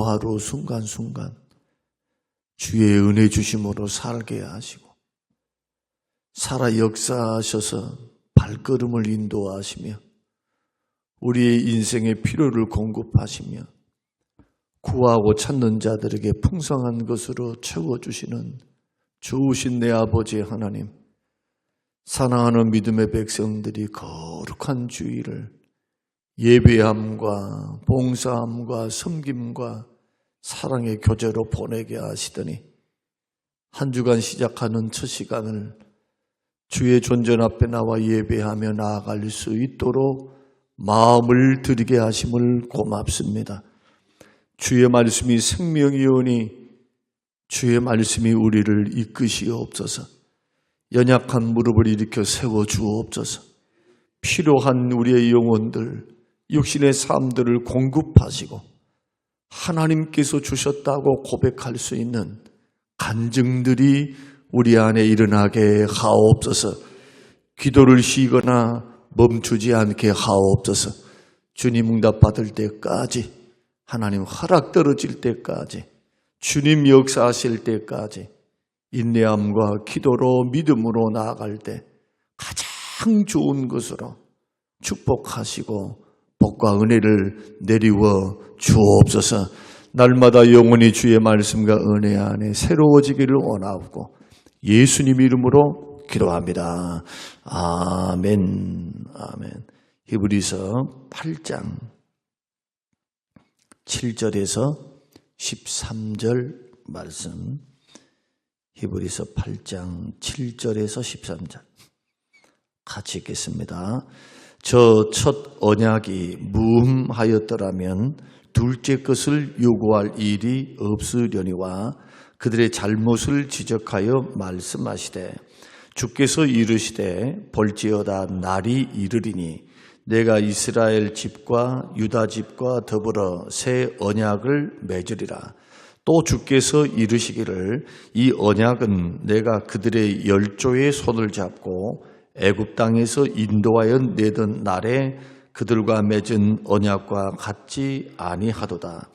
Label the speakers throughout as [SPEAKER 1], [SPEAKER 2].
[SPEAKER 1] 하루하루 순간순간 주의 은혜 주심으로 살게 하시고 살아 역사하셔서 발걸음을 인도하시며 우리의 인생의 필요를 공급하시며 구하고 찾는 자들에게 풍성한 것으로 채워주시는 좋으신 내 아버지 하나님, 사랑하는 믿음의 백성들이 거룩한 주일을 예배함과 봉사함과 섬김과 사랑의 교제로 보내게 하시더니 한 주간 시작하는 첫 시간을 주의 존전 앞에 나와 예배하며 나아갈 수 있도록 마음을 드리게 하심을 고맙습니다. 주의 말씀이 생명이오니 주의 말씀이 우리를 이끄시옵소서. 연약한 무릎을 일으켜 세워주옵소서. 필요한 우리의 영혼들, 육신의 삶들을 공급하시고 하나님께서 주셨다고 고백할 수 있는 간증들이 우리 안에 일어나게 하옵소서. 기도를 쉬거나 멈추지 않게 하옵소서. 주님 응답받을 때까지, 하나님 허락 떨어질 때까지, 주님 역사하실 때까지 인내함과 기도로 믿음으로 나아갈 때 가장 좋은 것으로 축복하시고 복과 은혜를 내리워 주옵소서. 날마다 영원히 주의 말씀과 은혜 안에 새로워지기를 원하옵고 예수님 이름으로 기도합니다. 아멘. 아멘. 히브리서 8장 7절에서 13절 말씀. 히브리서 8장 7절에서 13절 같이 읽겠습니다. 저 첫 언약이 무흠하였더라면 둘째 것을 요구할 일이 없으려니와 그들의 잘못을 지적하여 말씀하시되 주께서 이르시되 볼지어다 날이 이르리니 내가 이스라엘 집과 유다 집과 더불어 새 언약을 맺으리라. 또 주께서 이르시기를 이 언약은 내가 그들의 열조의 손을 잡고 애굽 땅에서 인도하여 내던 날에 그들과 맺은 언약과 같지 아니하도다.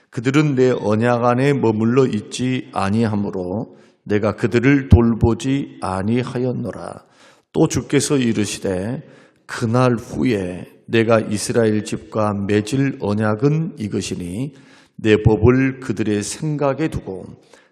[SPEAKER 1] 그들은 내 언약 안에 머물러 있지 아니하므로 내가 그들을 돌보지 아니하였노라. 또 주께서 이르시되 그날 후에 내가 이스라엘 집과 맺을 언약은 이것이니 내 법을 그들의 생각에 두고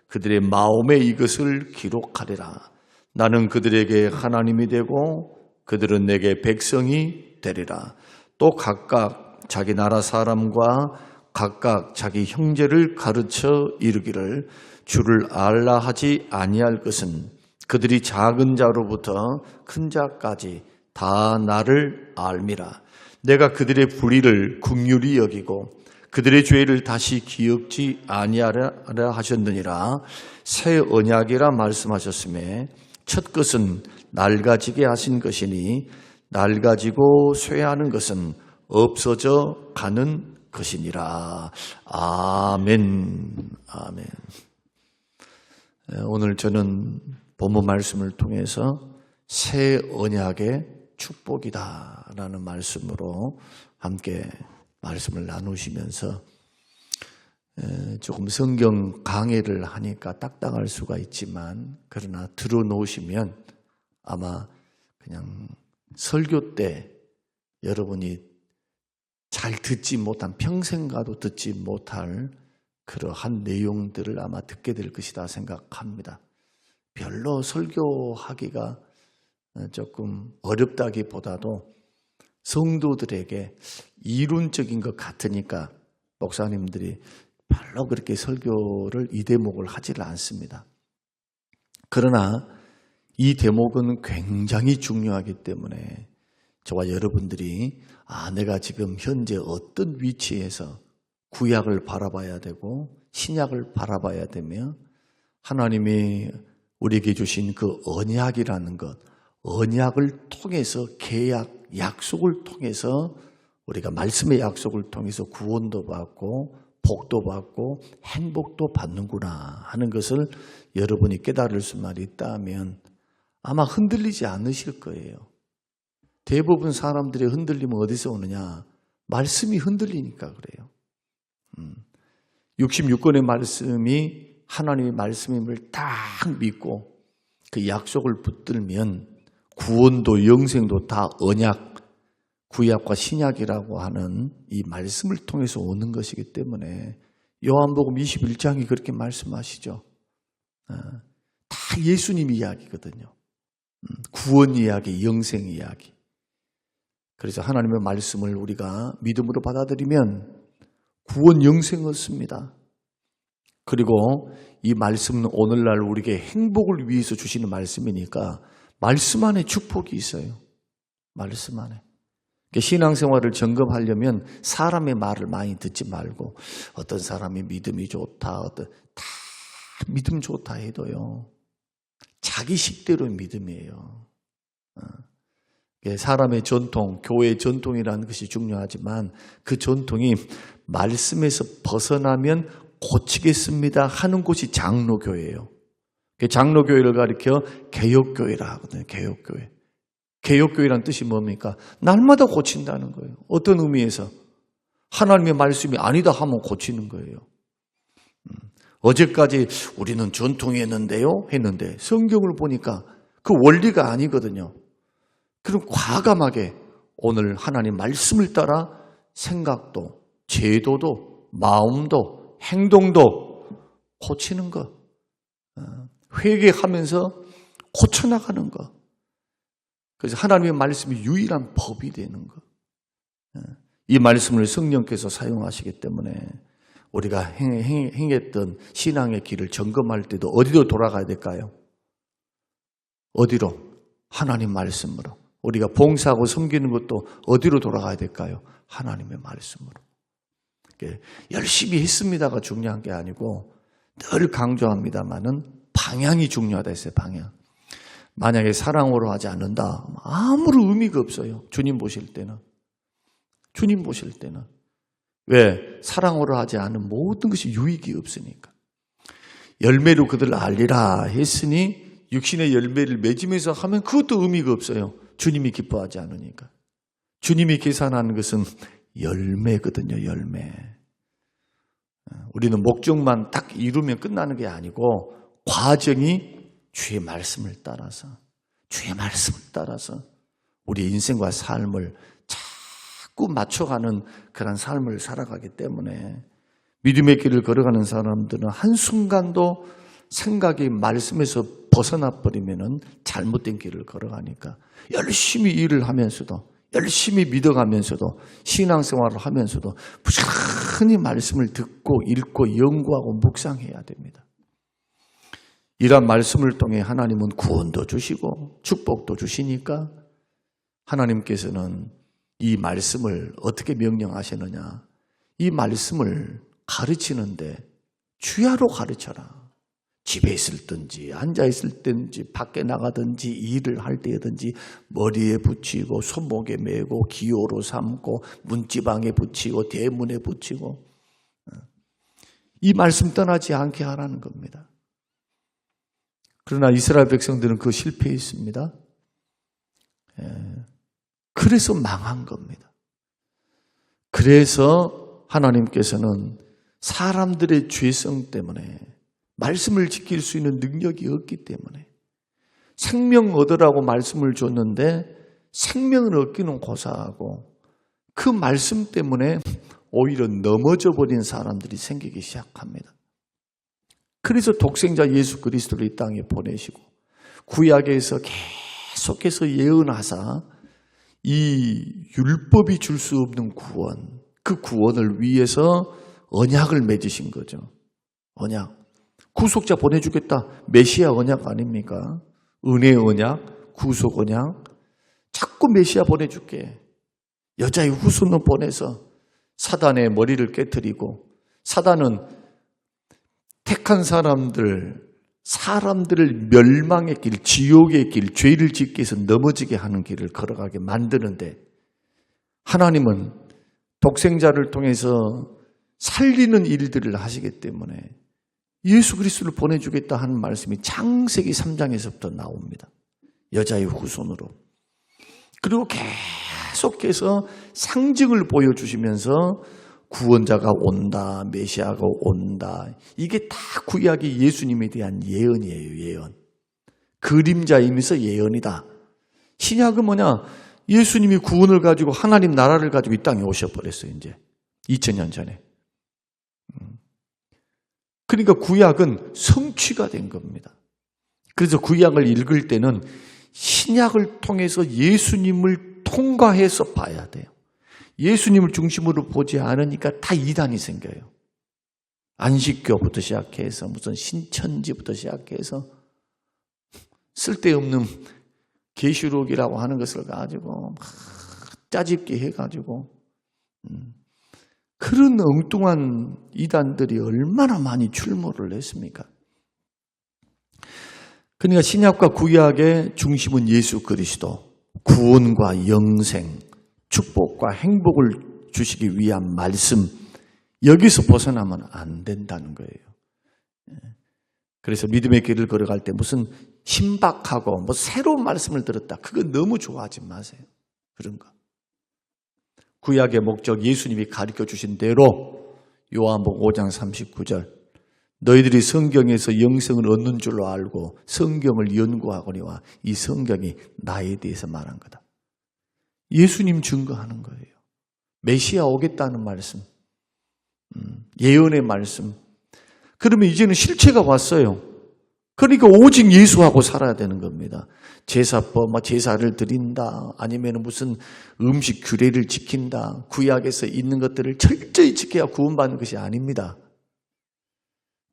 [SPEAKER 1] 그들의 마음에 이것을 기록하리라. 나는 그들에게 하나님이 되고 그들은 내게 백성이 되리라. 또 각각 자기 나라 사람과 각각 자기 형제를 가르쳐 이르기를 주를 알라 하지 아니할 것은 그들이 작은 자로부터 큰 자까지 다 나를 알미라. 내가 그들의 불의를 긍휼히 여기고 그들의 죄를 다시 기억지 아니하라 하셨느니라. 새 언약이라 말씀하셨음에 첫 것은 낡아지게 하신 것이니 낡아지고 쇠하는 것은 없어져 가는 것이니라. 아멘. 아멘. 오늘 저는 본문 말씀을 통해서 새 언약의 축복이다라는 말씀으로 함께 말씀을 나누시면서 조금 성경 강해를 하니까 딱딱할 수가 있지만 그러나 들어놓으시면 아마 그냥 설교 때 여러분이 잘 듣지 못한, 평생 가도 듣지 못할 그러한 내용들을 아마 듣게 될 것이다 생각합니다. 별로 설교하기가 조금 어렵다기보다도 성도들에게 이론적인 것 같으니까 목사님들이 별로 그렇게 설교를 이 대목을 하지를 않습니다. 그러나 이 대목은 굉장히 중요하기 때문에 저와 여러분들이 내가 지금 현재 어떤 위치에서 구약을 바라봐야 되고 신약을 바라봐야 되며 하나님이 우리에게 주신 그 언약이라는 것, 언약을 통해서 계약, 약속을 통해서 우리가 말씀의 약속을 통해서 구원도 받고 복도 받고 행복도 받는구나 하는 것을 여러분이 깨달을 수만 있다면 아마 흔들리지 않으실 거예요. 대부분 사람들의 흔들림은 어디서 오느냐? 말씀이 흔들리니까 그래요. 66권의 말씀이 하나님의 말씀임을 딱 믿고 그 약속을 붙들면 구원도 영생도 다 언약, 구약과 신약이라고 하는 이 말씀을 통해서 오는 것이기 때문에 요한복음 21장이 그렇게 말씀하시죠. 다 예수님 이야기거든요. 구원 이야기, 영생 이야기. 그래서 하나님의 말씀을 우리가 믿음으로 받아들이면 구원 영생 얻습니다. 그리고 이 말씀은 오늘날 우리에게 행복을 위해서 주시는 말씀이니까 말씀 안에 축복이 있어요. 말씀 안에. 신앙생활을 점검하려면 사람의 말을 많이 듣지 말고 어떤 사람이 믿음이 좋다, 다 믿음 좋다 해도요. 자기 식대로 믿음이에요. 사람의 전통, 교회의 전통이라는 것이 중요하지만 그 전통이 말씀에서 벗어나면 고치겠습니다 하는 곳이 장로교회예요. 장로교회를 가리켜 개혁교회라 하거든요. 개혁교회. 개혁교회란 뜻이 뭡니까? 날마다 고친다는 거예요. 어떤 의미에서? 하나님의 말씀이 아니다 하면 고치는 거예요. 어제까지 우리는 전통이었는데요 했는데 성경을 보니까 그 원리가 아니거든요. 그럼 과감하게 오늘 하나님 말씀을 따라 생각도, 제도도, 마음도, 행동도 고치는 것. 회개하면서 고쳐나가는 것. 그래서 하나님의 말씀이 유일한 법이 되는 것. 이 말씀을 성령께서 사용하시기 때문에 우리가 행했던 신앙의 길을 점검할 때도 어디로 돌아가야 될까요? 어디로? 하나님 말씀으로. 우리가 봉사하고 섬기는 것도 어디로 돌아가야 될까요? 하나님의 말씀으로. 열심히 했습니다가 중요한 게 아니고 늘 강조합니다마는 방향이 중요하다 했어요. 방향. 만약에 사랑으로 하지 않는다 아무런 의미가 없어요. 주님 보실 때는. 주님 보실 때는. 왜? 사랑으로 하지 않은 모든 것이 유익이 없으니까. 열매로 그들을 알리라 했으니 육신의 열매를 맺으면서 하면 그것도 의미가 없어요. 주님이 기뻐하지 않으니까. 주님이 계산하는 것은 열매거든요. 열매. 우리는 목적만 딱 이루면 끝나는 게 아니고 과정이 주의 말씀을 따라서 주의 말씀을 따라서 우리 인생과 삶을 자꾸 맞춰가는 그런 삶을 살아가기 때문에 믿음의 길을 걸어가는 사람들은 한순간도 생각이 말씀에서 벗어나 버리면은 잘못된 길을 걸어가니까 열심히 일을 하면서도 열심히 믿어가면서도 신앙생활을 하면서도 부지런히 말씀을 듣고 읽고 연구하고 묵상해야 됩니다. 이런 말씀을 통해 하나님은 구원도 주시고 축복도 주시니까 하나님께서는 이 말씀을 어떻게 명령하시느냐. 이 말씀을 가르치는데 주야로 가르쳐라. 집에 있을 든지 앉아 있을 든지 밖에 나가든지 일을 할 때든지 머리에 붙이고 손목에 메고 기호로 삼고 문지방에 붙이고 대문에 붙이고 이 말씀 떠나지 않게 하라는 겁니다. 그러나 이스라엘 백성들은 그 실패했습니다. 그래서 망한 겁니다. 그래서 하나님께서는 사람들의 죄성 때문에 말씀을 지킬 수 있는 능력이 없기 때문에 생명 얻으라고 말씀을 줬는데 생명을 얻기는 고사하고 그 말씀 때문에 오히려 넘어져 버린 사람들이 생기기 시작합니다. 그래서 독생자 예수 그리스도를 이 땅에 보내시고 구약에서 계속해서 예언하사 이 율법이 줄 수 없는 구원, 그 구원을 위해서 언약을 맺으신 거죠. 언약. 구속자 보내주겠다. 메시아 언약 아닙니까? 은혜의 언약, 구속 언약. 자꾸 메시아 보내줄게. 여자의 후손을 보내서 사단의 머리를 깨트리고 사단은 택한 사람들을 멸망의 길, 지옥의 길, 죄를 짓게 해서 넘어지게 하는 길을 걸어가게 만드는데 하나님은 독생자를 통해서 살리는 일들을 하시기 때문에 예수 그리스도를 보내주겠다 하는 말씀이 창세기 3장에서부터 나옵니다. 여자의 후손으로. 그리고 계속해서 상징을 보여주시면서 구원자가 온다, 메시아가 온다. 이게 다 구약이 예수님에 대한 예언이에요, 예언. 그림자이면서 예언이다. 신약은 뭐냐? 예수님이 구원을 가지고 하나님 나라를 가지고 이 땅에 오셔버렸어요, 이제. 2000년 전에. 그러니까 구약은 성취가 된 겁니다. 그래서 구약을 읽을 때는 신약을 통해서 예수님을 통과해서 봐야 돼요. 예수님을 중심으로 보지 않으니까 다 이단이 생겨요. 안식교부터 시작해서 무슨 신천지부터 시작해서 쓸데없는 계시록이라고 하는 것을 가지고 막 짜집기 해가지고 그런 엉뚱한 이단들이 얼마나 많이 출몰을 했습니까? 그러니까 신약과 구약의 중심은 예수 그리스도, 구원과 영생, 축복과 행복을 주시기 위한 말씀, 여기서 벗어나면 안 된다는 거예요. 그래서 믿음의 길을 걸어갈 때 무슨 신박하고 뭐 새로운 말씀을 들었다, 그거 너무 좋아하지 마세요. 그런 거. 구약의 목적, 예수님이 가르쳐 주신 대로 요한복음 5장 39절, 너희들이 성경에서 영생을 얻는 줄로 알고 성경을 연구하거니와 이 성경이 나에 대해서 말한 거다. 예수님 증거하는 거예요. 메시아 오겠다는 말씀, 예언의 말씀. 그러면 이제는 실체가 왔어요. 그러니까 오직 예수하고 살아야 되는 겁니다. 제사법, 제사를 드린다, 아니면 무슨 음식 규례를 지킨다, 구약에서 있는 것들을 철저히 지켜야 구원받는 것이 아닙니다.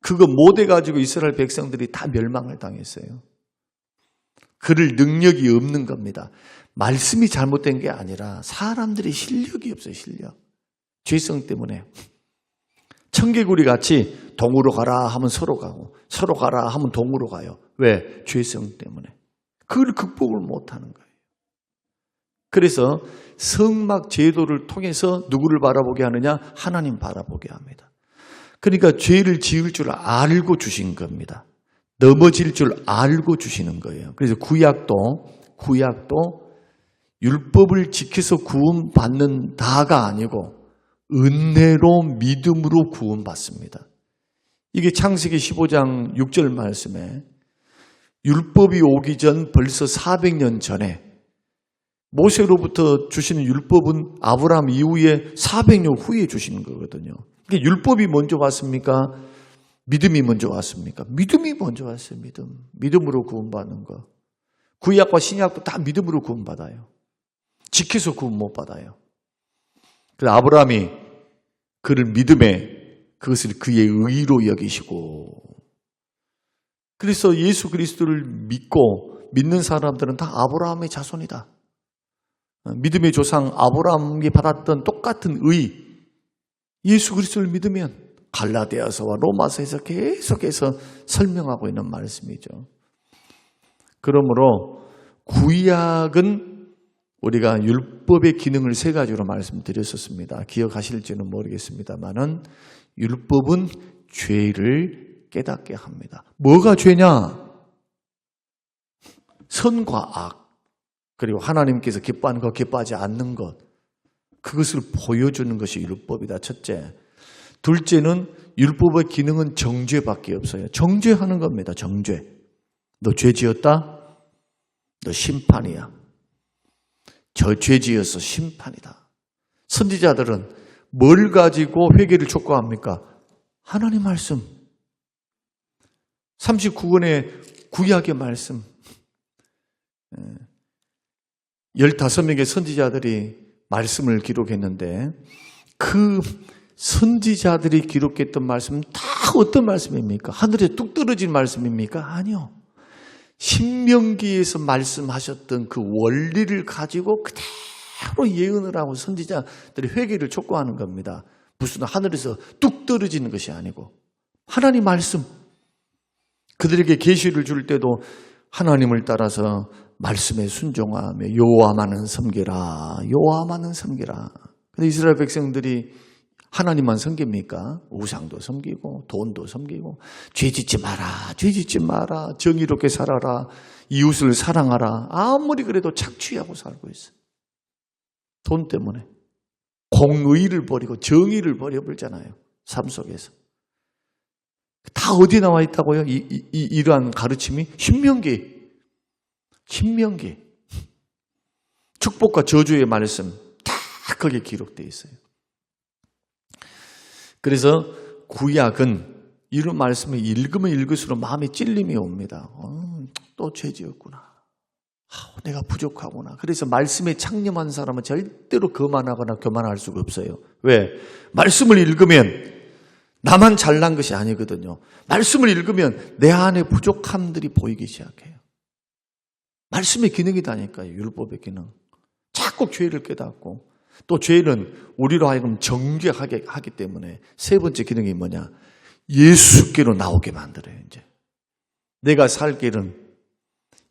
[SPEAKER 1] 그거 못해가지고 이스라엘 백성들이 다 멸망을 당했어요. 그럴 능력이 없는 겁니다. 말씀이 잘못된 게 아니라 사람들이 실력이 없어요, 실력. 죄성 때문에. 청개구리 같이 동으로 가라 하면 서로 가고, 서로 가라 하면 동으로 가요. 왜? 죄성 때문에. 그걸 극복을 못하는 거예요. 그래서 성막 제도를 통해서 누구를 바라보게 하느냐? 하나님 바라보게 합니다. 그러니까 죄를 지을 줄 알고 주신 겁니다. 넘어질 줄 알고 주시는 거예요. 그래서 구약도 율법을 지켜서 구원받는다가 아니고 은혜로 믿음으로 구원받습니다. 이게 창세기 15장 6절 말씀에 율법이 오기 전 벌써 400년 전에 모세로부터 주시는 율법은 아브라함 이후에 400년 후에 주시는 거거든요. 그러니까 율법이 먼저 왔습니까? 믿음이 먼저 왔습니까? 믿음이 먼저 왔어요. 믿음으로 구원받는 거. 구약과 신약도 다 믿음으로 구원받아요. 지켜서 구원 못 받아요. 그래서 아브라함이 그를 믿음에 그것을 그의 의로 여기시고, 그래서 예수 그리스도를 믿는 사람들은 다 아브라함의 자손이다. 믿음의 조상 아브라함이 받았던 똑같은 의, 예수 그리스도를 믿으면 갈라디아서와 로마서에서 계속해서 설명하고 있는 말씀이죠. 그러므로 구약은 우리가 율법의 기능을 세 가지로 말씀드렸었습니다. 기억하실지는 모르겠습니다만은 율법은 죄를 깨닫게 합니다. 뭐가 죄냐? 선과 악, 그리고 하나님께서 기뻐하는 것, 기뻐하지 않는 것, 그것을 보여주는 것이 율법이다. 첫째. 둘째는 율법의 기능은 정죄밖에 없어요. 정죄하는 겁니다. 정죄. 너 죄 지었다? 너 심판이야. 저 죄 지어서 심판이다. 선지자들은 뭘 가지고 회개를 촉구합니까? 하나님 말씀. 39권의 구약의 말씀. 15명의 선지자들이 말씀을 기록했는데 그 선지자들이 기록했던 말씀은 다 어떤 말씀입니까? 하늘에 뚝 떨어진 말씀입니까? 아니요. 신명기에서 말씀하셨던 그 원리를 가지고 그대로 예언을 하고 선지자들이 회개를 촉구하는 겁니다. 무슨 하늘에서 뚝 떨어지는 것이 아니고 하나님 말씀. 그들에게 계시를 줄 때도 하나님을 따라서 말씀에 순종하며 여호와만은 섬기라. 여호와만은 섬기라. 근데 이스라엘 백성들이 하나님만 섬깁니까? 우상도 섬기고 돈도 섬기고 죄 짓지 마라. 죄 짓지 마라. 정의롭게 살아라. 이웃을 사랑하라. 아무리 그래도 착취하고 살고 있어요. 돈 때문에. 공의를 버리고 정의를 버려버리잖아요. 삶 속에서. 다 어디 나와 있다고요? 이러한 가르침이? 신명기. 축복과 저주의 말씀 다 거기에 기록되어 있어요. 그래서 구약은 이런 말씀을 읽으면 읽을수록 마음에 찔림이 옵니다. 또 죄지었구나. 내가 부족하구나. 그래서 말씀에 창념한 사람은 절대로 거만하거나 교만할 수가 없어요. 왜? 말씀을 읽으면 나만 잘난 것이 아니거든요. 말씀을 읽으면 내 안에 부족함들이 보이기 시작해요. 말씀의 기능이다니까요. 율법의 기능. 자꾸 죄를 깨닫고 또 죄는 우리로 하여금 정죄하게 하기 때문에 세 번째 기능이 뭐냐? 예수께로 나오게 만들어요. 이제 내가 살 길은,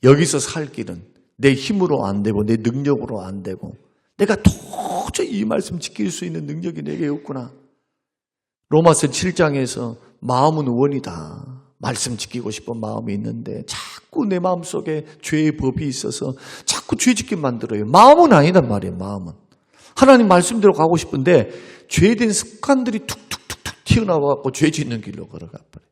[SPEAKER 1] 여기서 살 길은 내 힘으로 안 되고 내 능력으로 안 되고 내가 도저히 이 말씀 지킬 수 있는 능력이 내게 없구나. 로마서 7장에서 마음은 원이다. 말씀 지키고 싶은 마음이 있는데 자꾸 내 마음속에 죄의 법이 있어서 자꾸 죄 짓게 만들어요. 마음은 아니단 말이에요. 마음은. 하나님 말씀대로 가고 싶은데 죄된 습관들이 툭툭툭툭 튀어나와서 죄 짓는 길로 걸어가 버려요.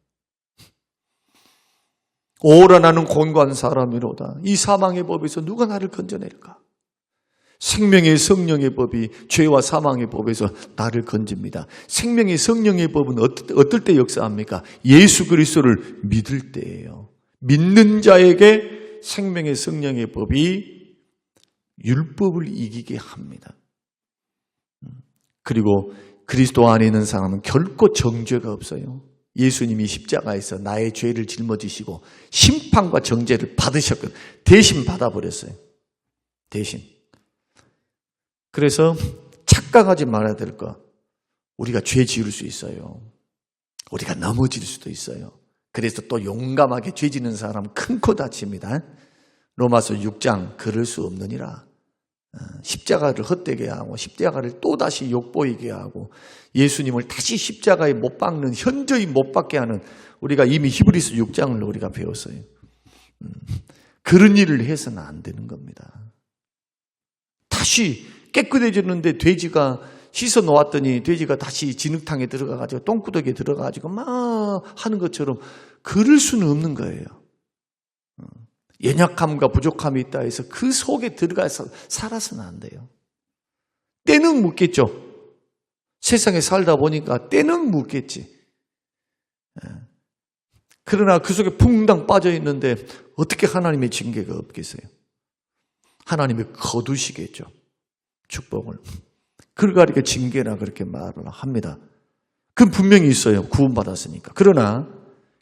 [SPEAKER 1] 오라 나는 곤고한 사람이로다. 이 사망의 법에서 누가 나를 건져낼까? 생명의 성령의 법이 죄와 사망의 법에서 나를 건집니다. 생명의 성령의 법은 어떨 때 역사합니까? 예수 그리스도를 믿을 때예요. 믿는 자에게 생명의 성령의 법이 율법을 이기게 합니다. 그리고 그리스도 안에 있는 사람은 결코 정죄가 없어요. 예수님이 십자가에서 나의 죄를 짊어지시고 심판과 정죄를 받으셨거든요. 대신 받아버렸어요. 대신. 그래서 착각하지 말아야 될 거. 우리가 죄 지을 수 있어요. 우리가 넘어질 수도 있어요. 그래서 또 용감하게 죄 지는 사람은 큰 코 다칩니다. 로마서 6장 그럴 수 없느니라. 십자가를 헛되게 하고 십자가를 또다시 욕보이게 하고 예수님을 다시 십자가에 못 박는, 현저히 못 박게 하는, 우리가 이미 히브리서 6장을 우리가 배웠어요. 그런 일을 해서는 안 되는 겁니다. 다시 깨끗해졌는데 돼지가 씻어 놓았더니 돼지가 다시 진흙탕에 들어가가지고 똥구덩이에 들어가가지고 막 하는 것처럼 그럴 수는 없는 거예요. 연약함과 부족함이 있다 해서 그 속에 들어가서 살아서는 안 돼요. 때는 묻겠죠. 세상에 살다 보니까 때는 묻겠지. 그러나 그 속에 퐁당 빠져 있는데 어떻게 하나님의 징계가 없겠어요? 하나님이 거두시겠죠. 축복을. 그러니까 징계라 그렇게 말을 합니다. 그건 분명히 있어요. 구원받았으니까. 그러나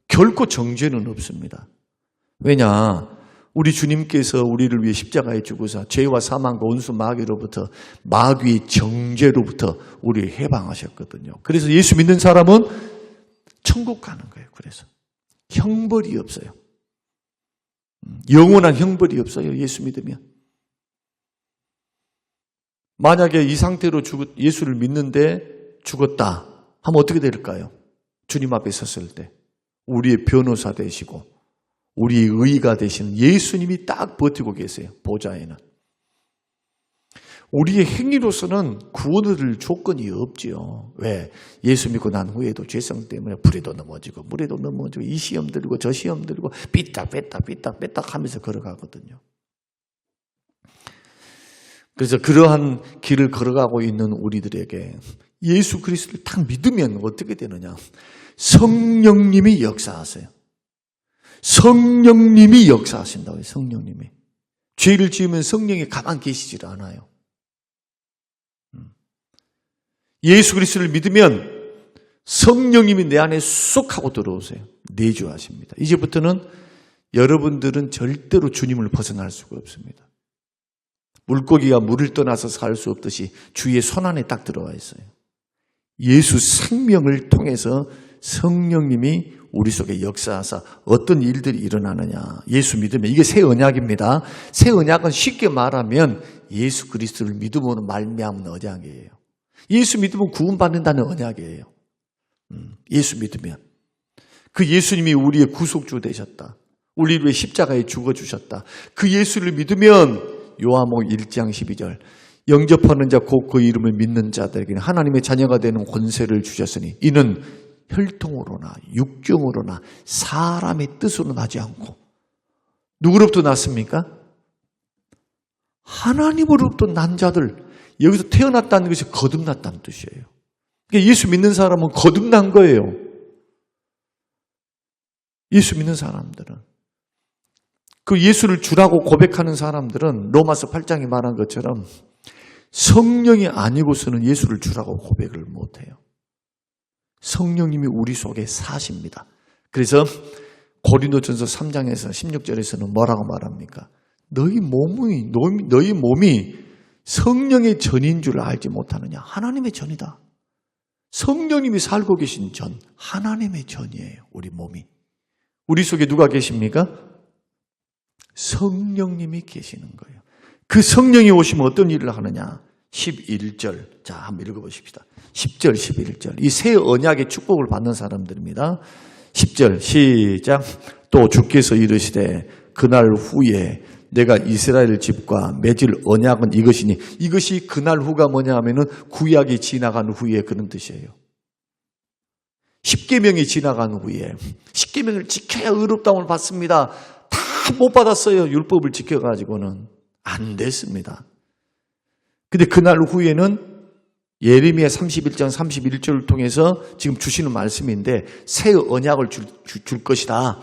[SPEAKER 1] 결코 정죄는 없습니다. 왜냐? 우리 주님께서 우리를 위해 십자가에 죽으사 죄와 사망과 온수 마귀로부터, 마귀의 정죄로부터 우리를 해방하셨거든요. 그래서 예수 믿는 사람은 천국 가는 거예요. 그래서 형벌이 없어요. 영원한 형벌이 없어요. 예수 믿으면. 만약에 이 상태로 예수를 믿는데 죽었다 하면 어떻게 될까요? 주님 앞에 섰을 때 우리의 변호사 되시고 우리의 의가 되시는 예수님이 딱 버티고 계세요. 보좌에는. 우리의 행위로서는 구원을 얻을 조건이 없지요. 왜? 예수 믿고 난 후에도 죄성 때문에 불에도 넘어지고 물에도 넘어지고 이 시험 들고 저 시험 들고 삐딱 하면서 걸어가거든요. 그래서 그러한 길을 걸어가고 있는 우리들에게 예수 그리스도를 딱 믿으면 어떻게 되느냐? 성령님이 역사하세요. 성령님이 역사하신다고요. 성령님이. 죄를 지으면 성령이 가만 계시질 않아요. 예수 그리스도를 믿으면 성령님이 내 안에 쏙 하고 들어오세요. 내주하십니다. 이제부터는 여러분들은 절대로 주님을 벗어날 수가 없습니다. 물고기가 물을 떠나서 살 수 없듯이 주의 손 안에 딱 들어와 있어요. 예수 생명을 통해서 성령님이 우리 속에 역사하사 어떤 일들이 일어나느냐. 예수 믿으면 이게 새 언약입니다. 새 언약은 쉽게 말하면 예수 그리스도를 믿음으로 말미암은 언약이에요. 예수 믿으면 구원받는다는 언약이에요. 예수 믿으면. 그 예수님이 우리의 구속주 되셨다. 우리를 위해 십자가에 죽어주셨다. 그 예수를 믿으면 요한복음 1장 12절 영접하는 자 곧 그 이름을 믿는 자들에게는 하나님의 자녀가 되는 권세를 주셨으니 이는 혈통으로나 육정으로나 사람의 뜻으로 나지 않고 누구로부터 났습니까? 하나님으로부터 난 자들. 여기서 태어났다는 것이 거듭났다는 뜻이에요. 그러니까 예수 믿는 사람은 거듭난 거예요. 예수 믿는 사람들은. 그 예수를 주라고 고백하는 사람들은 로마서 8장이 말한 것처럼 성령이 아니고서는 예수를 주라고 고백을 못해요. 성령님이 우리 속에 사십니다. 그래서 고린도전서 3장에서 16절에서는 뭐라고 말합니까? 너희 몸이 성령의 전인 줄 알지 못하느냐? 하나님의 전이다. 성령님이 살고 계신 전, 하나님의 전이에요. 우리 몸이. 우리 속에 누가 계십니까? 성령님이 계시는 거예요. 그 성령이 오시면 어떤 일을 하느냐? 11절. 자, 한번 읽어보십시다. 10절, 11절. 이 새 언약의 축복을 받는 사람들입니다. 10절 시작. 또 주께서 이르시되 그날 후에 내가 이스라엘 집과 맺을 언약은 이것이니, 이것이 그날 후가 뭐냐 하면은 구약이 지나간 후에 그런 뜻이에요. 10계명이 지나간 후에 10계명을 지켜야 의롭다움을 받습니다. 다 못 받았어요. 율법을 지켜가지고는 안 됐습니다. 근데 그날 후에는 예레미야 31장 31절을 통해서 지금 주시는 말씀인데 새 언약을 줄 것이다.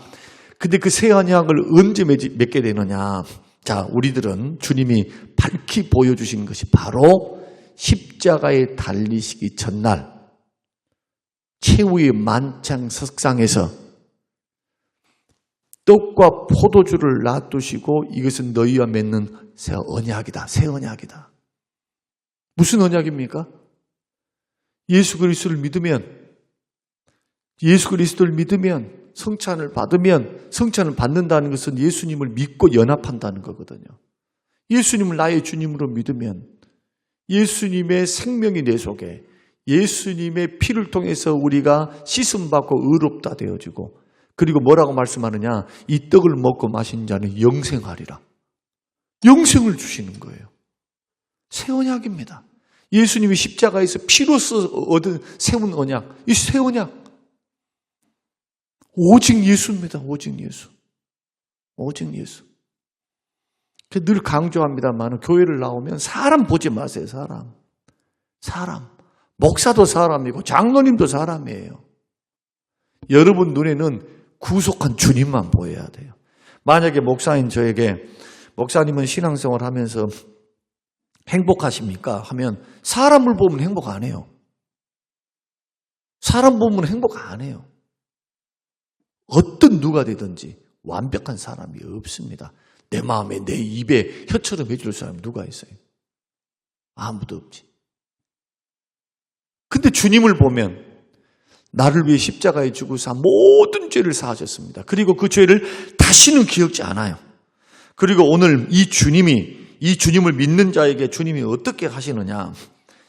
[SPEAKER 1] 근데 그 새 언약을 언제 맺게 되느냐? 자, 우리들은 주님이 밝히 보여주신 것이 바로 십자가에 달리시기 전날 최후의 만찬 석상에서 떡과 포도주를 놔두시고 이것은 너희와 맺는 새 언약이다. 새 언약이다. 무슨 언약입니까? 예수 그리스도를 믿으면, 예수 그리스도를 믿으면, 성찬을 받으면, 성찬을 받는다는 것은 예수님을 믿고 연합한다는 거거든요. 예수님을 나의 주님으로 믿으면 예수님의 생명이 내 속에, 예수님의 피를 통해서 우리가 씻음받고 의롭다 되어지고, 그리고 뭐라고 말씀하느냐? 이 떡을 먹고 마신 자는 영생하리라. 영생을 주시는 거예요. 새 언약입니다. 예수님이 십자가에서 피로써 얻은 세운 언약, 이 새 언약. 오직 예수입니다. 오직 예수. 오직 예수. 늘 강조합니다만 교회를 나오면 사람 보지 마세요. 사람. 목사도 사람이고 장로님도 사람이에요. 여러분 눈에는 구속한 주님만 보여야 돼요. 만약에 목사인 저에게 목사님은 신앙생활 하면서 행복하십니까? 하면 사람을 보면 행복 안 해요. 사람 보면 행복 안 해요. 어떤 누가 되든지 완벽한 사람이 없습니다. 내 마음에 내 입에 혀처럼 해줄 사람이 누가 있어요? 아무도 없지. 근데 주님을 보면 나를 위해 십자가에 죽으사 모든 죄를 사하셨습니다. 그리고 그 죄를 다시는 기억지 않아요. 그리고 오늘 이 주님을 믿는 자에게 주님이 어떻게 하시느냐?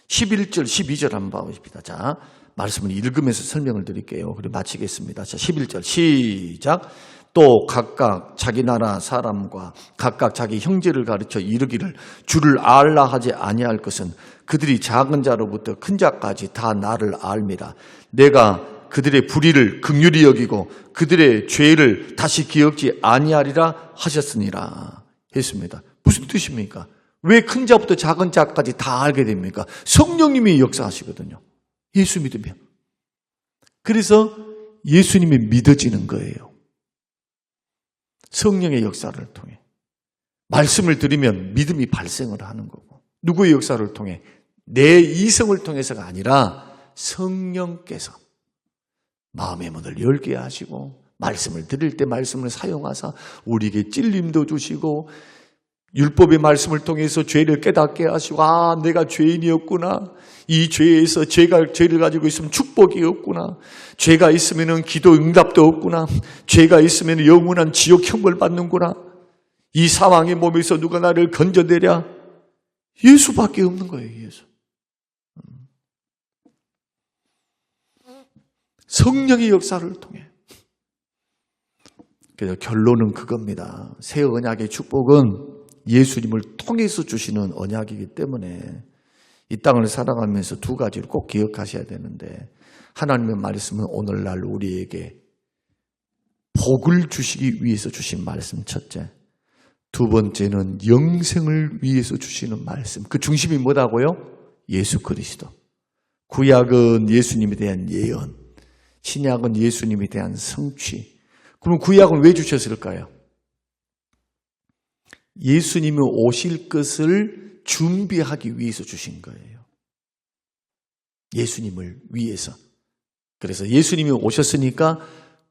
[SPEAKER 1] 11절, 12절 한번 봐보십시다. 자, 말씀을 읽으면서 설명을 드릴게요. 그리고 마치겠습니다. 자, 11절 시작. 또 각각 자기 나라 사람과 각각 자기 형제를 가르쳐 이르기를 주를 알라 하지 아니할 것은 그들이 작은 자로부터 큰 자까지 다 나를 알미라. 내가 그들의 불의를 긍휼히 여기고 그들의 죄를 다시 기억지 아니하리라 하셨으니라 했습니다. 무슨 뜻입니까? 왜 큰 자부터 작은 자까지 다 알게 됩니까? 성령님이 역사하시거든요. 예수 믿으면. 그래서 예수님이 믿어지는 거예요. 성령의 역사를 통해. 말씀을 들으면 믿음이 발생을 하는 거고. 누구의 역사를 통해? 내 이성을 통해서가 아니라 성령께서 마음의 문을 열게 하시고 말씀을 들을 때 말씀을 사용하사 우리에게 찔림도 주시고 율법의 말씀을 통해서 죄를 깨닫게 하시고 아 내가 죄인이었구나. 이 죄에서 죄를 가지고 있으면 축복이 없구나. 죄가 있으면 기도 응답도 없구나. 죄가 있으면 영원한 지옥 형벌 받는구나. 이 사망의 몸에서 누가 나를 건져내랴. 예수밖에 없는 거예요. 예수. 성령의 역사를 통해. 그래서 결론은 그겁니다. 새 언약의 축복은 예수님을 통해서 주시는 언약이기 때문에 이 땅을 살아가면서 두 가지를 꼭 기억하셔야 되는데, 하나님의 말씀은 오늘날 우리에게 복을 주시기 위해서 주신 말씀, 첫째. 두 번째는 영생을 위해서 주시는 말씀. 그 중심이 뭐라고요? 예수 그리스도. 구약은 예수님에 대한 예언, 신약은 예수님에 대한 성취. 그럼 구약은 왜 주셨을까요? 예수님이 오실 것을 준비하기 위해서 주신 거예요. 예수님을 위해서. 그래서 예수님이 오셨으니까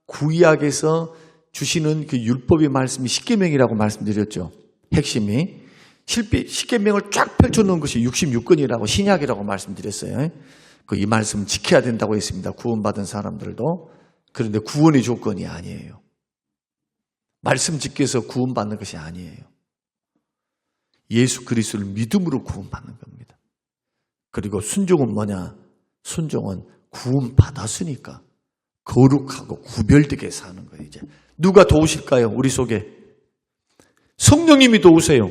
[SPEAKER 1] 구약에서 주시는 그 율법의 말씀이 십계명이라고 말씀드렸죠. 핵심이. 십계명을 쫙 펼쳐놓은 것이 66권이라고 신약이라고 말씀드렸어요. 이 말씀 지켜야 된다고 했습니다. 구원받은 사람들도. 그런데 구원의 조건이 아니에요. 말씀 지켜서 구원받는 것이 아니에요. 예수 그리스도를 믿음으로 구원받는 겁니다. 그리고 순종은 뭐냐? 순종은 구원받았으니까 거룩하고 구별되게 사는 거예요. 이제 누가 도우실까요? 우리 속에 성령님이 도우세요.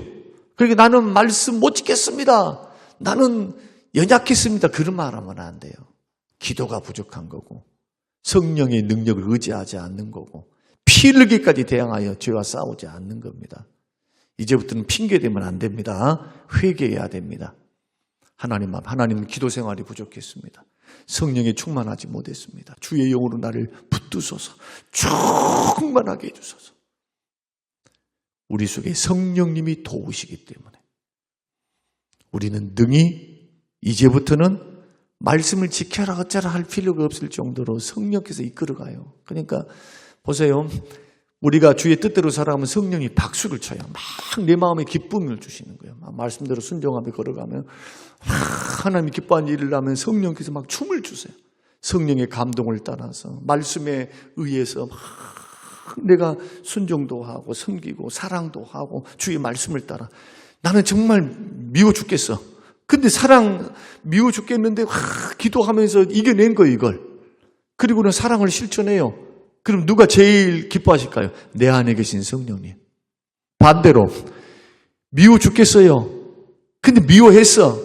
[SPEAKER 1] 그러니까 나는 말씀 못 지켰습니다. 나는 연약했습니다. 그런 말 하면 안 돼요. 기도가 부족한 거고 성령의 능력을 의지하지 않는 거고 피 흘리기까지 대항하여 죄와 싸우지 않는 겁니다. 이제부터는 핑계대면 안 됩니다. 회개해야 됩니다. 하나님 기도 생활이 부족했습니다. 성령에 충만하지 못했습니다. 주의 영으로 나를 붙드소서. 충만하게 해주소서. 우리 속에 성령님이 도우시기 때문에 우리는 능히 이제부터는 말씀을 지켜라 어쩌라 할 필요가 없을 정도로 성령께서 이끌어가요. 그러니까 보세요. 우리가 주의 뜻대로 살아가면 성령이 박수를 쳐요. 막 내 마음에 기쁨을 주시는 거예요. 막 말씀대로 순종하며 걸어가면 하나님이 기뻐하는 일을 하면 성령께서 막 춤을 주세요. 성령의 감동을 따라서 말씀에 의해서 막 내가 순종도 하고 섬기고 사랑도 하고 주의 말씀을 따라 나는 정말 미워 죽겠어. 근데 사랑 미워 죽겠는데 기도하면서 이겨낸 거예요, 이걸. 그리고는 사랑을 실천해요. 그럼 누가 제일 기뻐하실까요? 내 안에 계신 성령님. 반대로 미워 죽겠어요. 근데 미워했어.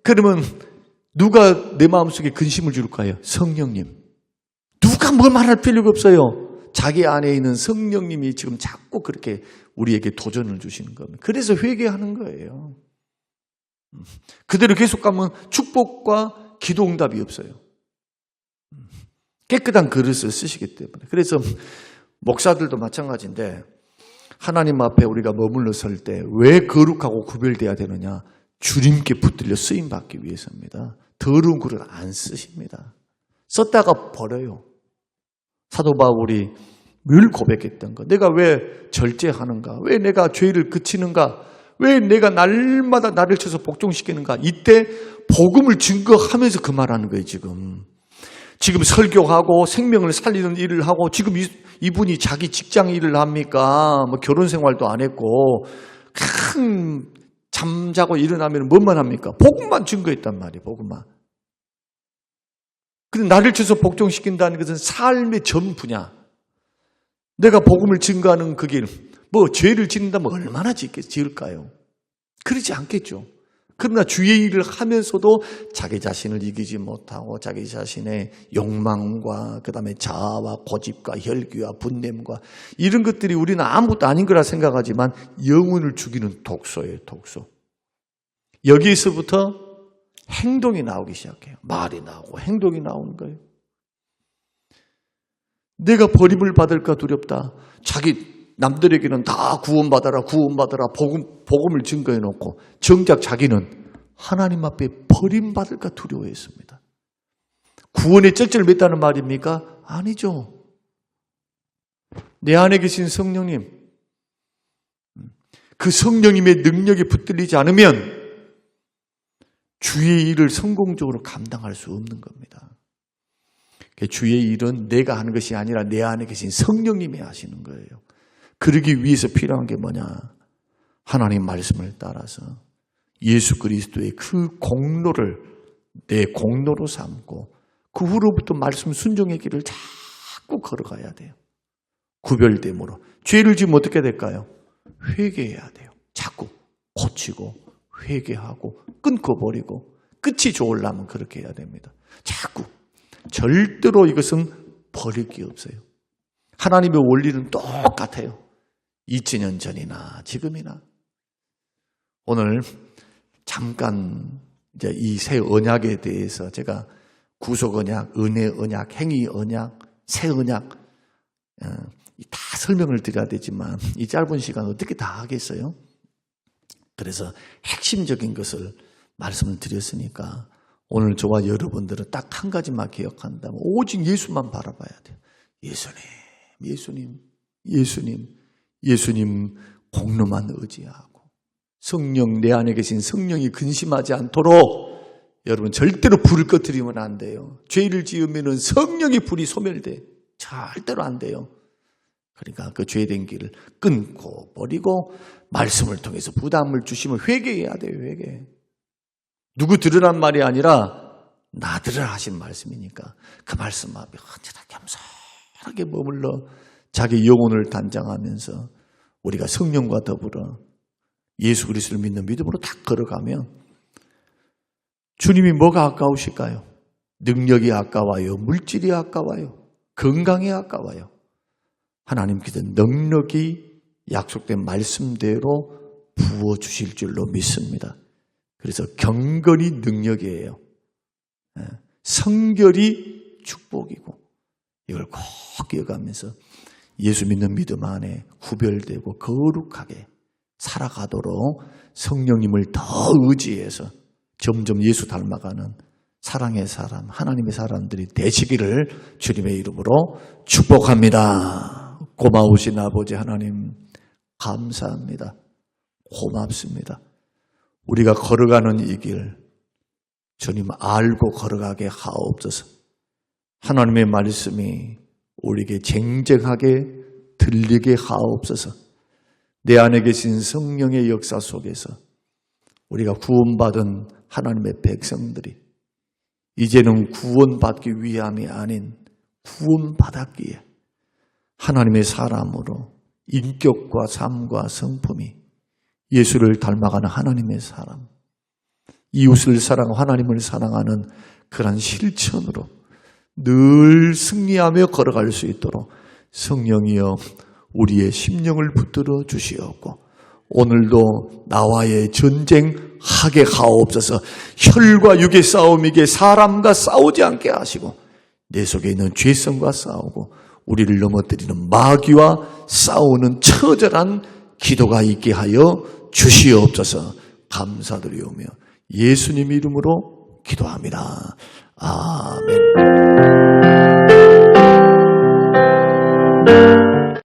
[SPEAKER 1] 그러면 누가 내 마음속에 근심을 줄까요? 성령님. 누가 뭘 말할 필요가 없어요. 자기 안에 있는 성령님이 지금 자꾸 그렇게 우리에게 도전을 주시는 겁니다. 그래서 회개하는 거예요. 그대로 계속 가면 축복과 기도 응답이 없어요. 깨끗한 그릇을 쓰시기 때문에. 그래서 목사들도 마찬가지인데 하나님 앞에 우리가 머물러 설 때 왜 거룩하고 구별돼야 되느냐? 주님께 붙들려 쓰임받기 위해서입니다. 더러운 그릇 안 쓰십니다. 썼다가 버려요. 사도 바울이 늘 고백했던 거. 내가 왜 절제하는가? 왜 내가 죄를 그치는가? 왜 내가 날마다 나를 쳐서 복종시키는가? 이때 복음을 증거하면서 그 말하는 거예요, 지금. 지금 설교하고 생명을 살리는 일을 하고 지금 이분이 자기 직장 일을 합니까? 뭐 결혼 생활도 안 했고 잠자고 일어나면 뭔만 합니까? 복음만 증거했단 말이에요. 복음만. 근데 나를 쳐서 복종시킨다는 것은 삶의 전 분야. 내가 복음을 증거하는 그 길. 뭐 죄를 짓는다면 얼마나 지을까요? 그러지 않겠죠. 그러나 주의 일을 하면서도 자기 자신을 이기지 못하고 자기 자신의 욕망과 그다음에 자아와 고집과 혈기와 분냄과 이런 것들이 우리는 아무것도 아닌 거라 생각하지만 영혼을 죽이는 독소예요. 독소. 여기서부터 행동이 나오기 시작해요. 말이 나오고 행동이 나오는 거예요. 내가 버림을 받을까 두렵다. 남들에게는 다 구원받아라 복음을 증거해 놓고 정작 자기는 하나님 앞에 버림받을까 두려워했습니다. 구원의 쩔쩔 맸다는 말입니까? 아니죠. 내 안에 계신 성령님, 그 성령님의 능력에 붙들리지 않으면 주의 일을 성공적으로 감당할 수 없는 겁니다. 주의 일은 내가 하는 것이 아니라 내 안에 계신 성령님이 하시는 거예요. 그러기 위해서 필요한 게 뭐냐? 하나님 말씀을 따라서 예수 그리스도의 그 공로를 내 공로로 삼고 그 후로부터 말씀 순종의 길을 자꾸 걸어가야 돼요. 구별됨으로. 죄를 지으면 어떻게 될까요? 회개해야 돼요. 자꾸 고치고 회개하고 끊고버리고 끝이 좋으려면 그렇게 해야 됩니다. 자꾸 절대로 이것은 버릴 게 없어요. 하나님의 원리는 똑같아요. 2000년 전이나 지금이나. 오늘 잠깐 이제 이 새 언약에 대해서 제가 구속 언약, 은혜 언약, 행위 언약, 새 언약 다 설명을 드려야 되지만 이 짧은 시간 어떻게 다 하겠어요? 그래서 핵심적인 것을 말씀을 드렸으니까 오늘 저와 여러분들은 딱 한 가지만 기억한다면 오직 예수만 바라봐야 돼요. 예수님 공로만 의지하고 성령, 내 안에 계신 성령이 근심하지 않도록 여러분 절대로 불을 꺼뜨리면 안 돼요. 죄를 지으면 성령의 불이 소멸돼. 절대로 안 돼요. 그러니까 그 죄된 길을 끊고 버리고 말씀을 통해서 부담을 주시면 회개해야 돼요. 회개. 누구 들으란 말이 아니라 나 들으라 하신 말씀이니까 그 말씀 앞에 언제나 겸손하게 머물러 자기 영혼을 단장하면서 우리가 성령과 더불어 예수 그리스도를 믿는 믿음으로 딱 걸어가면 주님이 뭐가 아까우실까요? 능력이 아까워요? 물질이 아까워요? 건강이 아까워요? 하나님께서 능력이 약속된 말씀대로 부어주실 줄로 믿습니다. 그래서 경건이 능력이에요. 성결이 축복이고 이걸 꼭 기억하면서 예수 믿는 믿음 안에 구별되고 거룩하게 살아가도록 성령님을 더 의지해서 점점 예수 닮아가는 사랑의 사람, 하나님의 사람들이 되시기를 주님의 이름으로 축복합니다. 고마우신 아버지 하나님 감사합니다. 고맙습니다. 우리가 걸어가는 이 길 주님 알고 걸어가게 하옵소서. 하나님의 말씀이 우리에게 쟁쟁하게 들리게 하옵소서. 내 안에 계신 성령의 역사 속에서 우리가 구원받은 하나님의 백성들이 이제는 구원받기 위함이 아닌 구원받았기에 하나님의 사람으로 인격과 삶과 성품이 예수를 닮아가는 하나님의 사람, 이웃을 사랑하고 하나님을 사랑하는 그런 실천으로 늘 승리하며 걸어갈 수 있도록 성령이여 우리의 심령을 붙들어 주시옵고 오늘도 나와의 전쟁하게 하옵소서. 혈과 육의 싸움이기에 사람과 싸우지 않게 하시고 내 속에 있는 죄성과 싸우고 우리를 넘어뜨리는 마귀와 싸우는 처절한 기도가 있게 하여 주시옵소서. 감사드리오며 예수님 이름으로 기도합니다. 아멘.